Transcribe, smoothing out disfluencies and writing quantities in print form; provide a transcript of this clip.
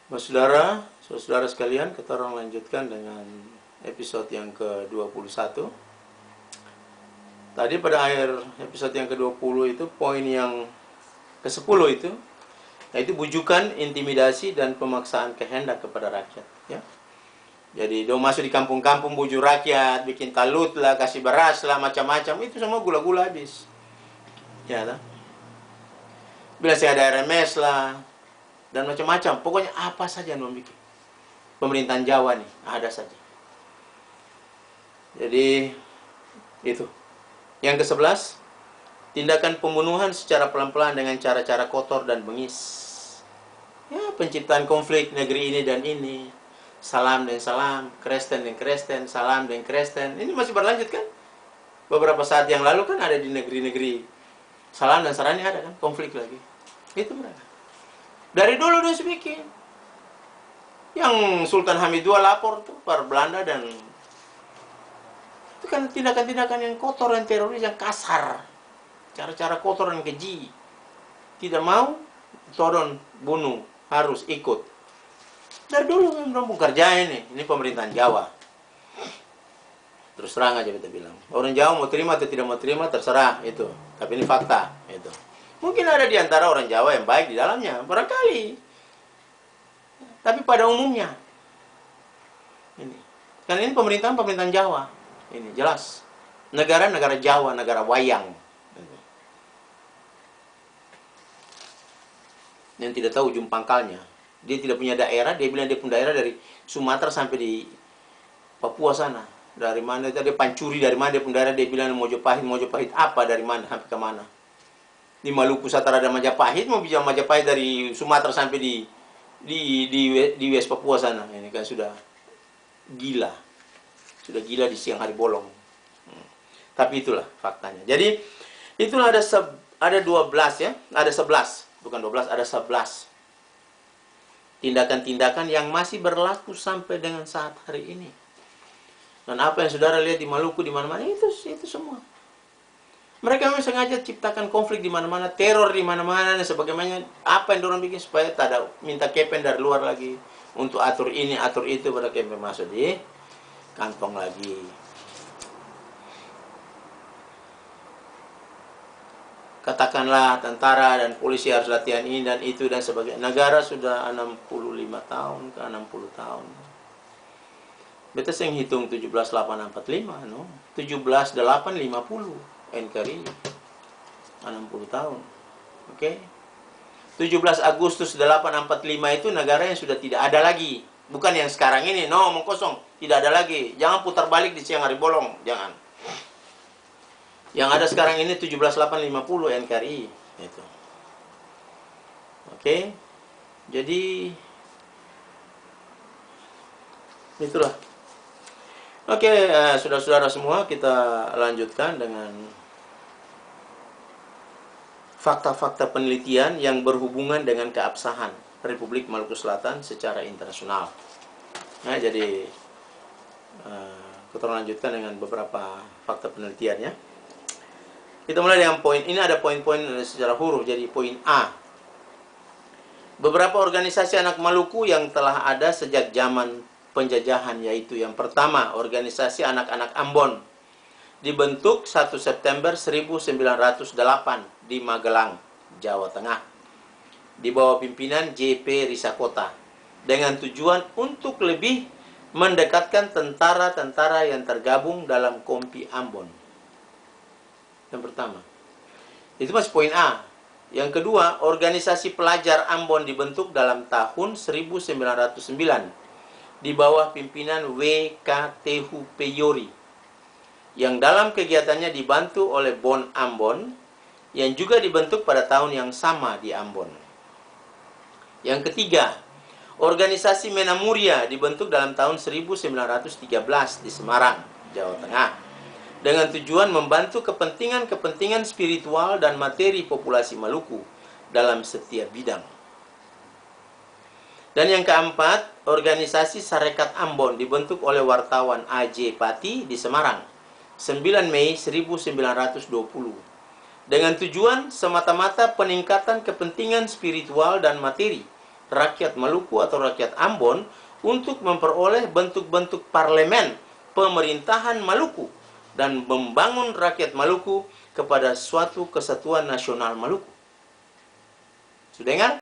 Saudara, saudara sekalian, kita orang lanjutkan dengan episode yang ke-21. Tadi pada akhir episode yang ke-20 itu, poin yang ke-10 itu, yaitu bujukan, intimidasi, dan pemaksaan kehendak kepada rakyat. Ya. Jadi, dong masuk di kampung-kampung, bujuk rakyat, bikin talut lah, kasih beras lah, macam-macam. Itu semua gula-gula habis. Ya, tak? Bila saya ada RMS lah, dan macam-macam. Pokoknya apa saja yang membuat pemerintahan Jawa nih, ada saja. Jadi, itu. Yang ke-11, tindakan pembunuhan secara pelan-pelan dengan cara-cara kotor dan bengis. Ya, penciptaan konflik negeri ini dan ini. Salam dan salam, Kristen dan Kristen, salam dan Kristen. Ini masih berlanjut kan? Beberapa saat yang lalu kan ada di negeri-negeri salam dan salam, ada kan? Konflik lagi. Itu mereka. Dari dulu dia bikin. Yang Sultan Hamid II lapor tuh per Belanda, dan itu kan tindakan-tindakan yang kotor, yang teroris, yang kasar. Cara-cara kotor dan keji. Tidak mau, todon, bunuh, harus ikut. Dari dulu kan belum kerja ini pemerintahan Jawa. Terus terang aja kita bilang. Orang Jawa mau terima atau tidak mau terima terserah itu. Tapi ini fakta itu. Mungkin ada di antara orang Jawa yang baik di dalamnya, barangkali. Tapi pada umumnya ini. Karena ini pemerintahan Jawa. Ini jelas. Negara Jawa, negara wayang. Yang tidak tahu ujung pangkalnya. Dia tidak punya daerah, dia bilang dia punya daerah dari Sumatera sampai di Papua sana. Dari mana dia pancuri, dari mana dia punya daerah, dia bilang Mojopahit apa, dari mana sampai ke mana. Di Maluku Utara ada Majapahit, mau bilang Majapahit dari Sumatera sampai di West Papua sana. Ini kan sudah gila. Sudah gila di siang hari bolong. Tapi itulah faktanya. Jadi itulah ada 12 ya, ada 11, bukan 12, ada 11 tindakan-tindakan yang masih berlaku sampai dengan saat hari ini. Dan apa yang saudara lihat di Maluku, di mana-mana, itu semua. Mereka memang sengaja ciptakan konflik di mana-mana, teror di mana-mana, dan sebagaimana apa yang dorang bikin supaya tak ada minta kepen dari luar lagi untuk atur ini, atur itu, pada kepen masuk di kantong lagi. Katakanlah tentara dan polisi harus latihan ini dan itu dan sebagainya. Negara sudah 65 tahun ke 60 tahun. Beta sing hitung 17.845, no? 17.850 NKRI. 60 tahun. Oke. 17 Agustus 845 itu negara yang sudah tidak ada lagi. Bukan yang sekarang ini, no, omong kosong. Tidak ada lagi. Jangan putar balik di siang hari bolong, jangan. Yang ada sekarang ini 17.850 NKRI itu. Oke. Jadi itulah. Oke, saudara-saudara semua, kita lanjutkan dengan fakta-fakta penelitian yang berhubungan dengan keabsahan Republik Maluku Selatan secara internasional. Nah, jadi kita lanjutkan dengan beberapa fakta penelitiannya. Kita mulai dengan poin, ini ada poin-poin secara huruf, jadi poin A. Beberapa organisasi anak Maluku yang telah ada sejak zaman penjajahan, yaitu yang pertama, organisasi anak-anak Ambon. Dibentuk 1 September 1908 di Magelang, Jawa Tengah. Di bawah pimpinan JP Risakota. Dengan tujuan untuk lebih mendekatkan tentara-tentara yang tergabung dalam Kompi Ambon. Yang pertama. Itu masih poin A. Yang kedua, organisasi pelajar Ambon dibentuk dalam tahun 1909 di bawah pimpinan W.K. Tehu Peyori, yang dalam kegiatannya dibantu oleh Bon Ambon, yang juga dibentuk pada tahun yang sama di Ambon. Yang ketiga, organisasi Menamuria dibentuk dalam tahun 1913 di Semarang, Jawa Tengah, dengan tujuan membantu kepentingan-kepentingan spiritual dan materi populasi Maluku dalam setiap bidang. Dan yang keempat, organisasi Sarekat Ambon dibentuk oleh wartawan A.J. Pati di Semarang, 9 Mei 1920, dengan tujuan semata-mata peningkatan kepentingan spiritual dan materi rakyat Maluku atau rakyat Ambon untuk memperoleh bentuk-bentuk parlemen pemerintahan Maluku dan membangun rakyat Maluku kepada suatu kesatuan nasional Maluku. Sudah dengar?